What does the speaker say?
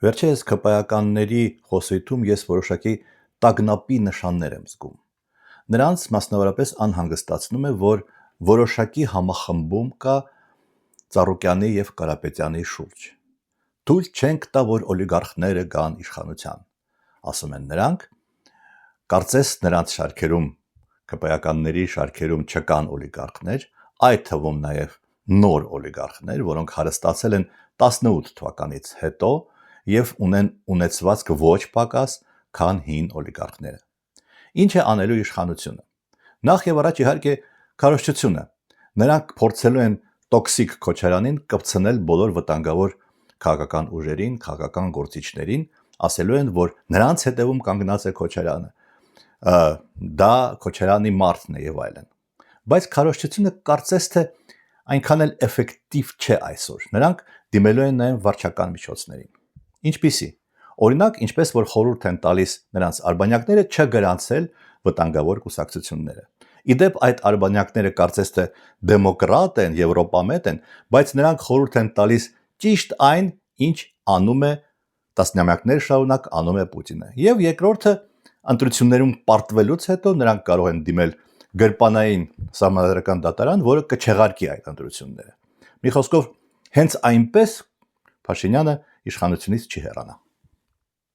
Վերջերս ԿՊԱ-ականների խոսույթում ես որոշակի տագնապի նշաններ եմ զգում։ Նրանց մասնավորապես անհանգստացնում է, որ որոշակի համախմբում կա Ծառուկյանի և Կարապետյանի շուրջ։ Թույլ չենք տա, որ օլիգարխները գան իշխանության, ասում են նրանք, կարծես նրանց շարքերում, ԿՊԱ-ականների շարքերում չկան օլիգարխներ, այդ թվում նաև նոր օլիգարխներ, որոնք հարստացել են 18 թվականից հետո և ունեն ունեցվածք ոչ պակաս, քան հին օլիգարխները։ Ինչ է անելու իշխանությունը։ Նախ և առաջ իհարկե քարոզչությունը։ Նրանք փորձելու են տոքսիկ Քոչարյանին կպցնել բոլոր վտանգավոր քաղաքական ուժերին, քաղաքական գործիչներին, ասելու են, որ նրանց հետևում կանգնած է Քոչարյանը, դա Քոչարյանի մարդն է եւ այլն։ Բայց քարոզչությունը կարծես թե այնքան էլ էֆեկտիվ չէ այսօր։ Նրանք դիմելու են նաեւ վարչական միջոցներին։ Ինչպիսի։ Օրինակ, ինչպես որ խորհուրդ են տալիս նրանց արբանյակները չգրանցել վտանգավոր կուսակցությունները։ Իդեպ այդ արբանյակները կարծես թե դեմոկրատ են, եվրոպամետ են, բայց նրանք խորհուրդ են տալիս ճիշտ այն, ինչ անում է տասնամյակներ շարունակ անում է Պուտինը։ Եվ երկրորդը, ընտրություններում պարտվելուց հետո նրանք կարող են դիմել գրպանային սահմանադրական դատարան, որը կչեղարկի այդ ընտրությունները։ Մի խոսքով, հենց այնպես Փաշինյանը իշխանությունից չի հեռանա։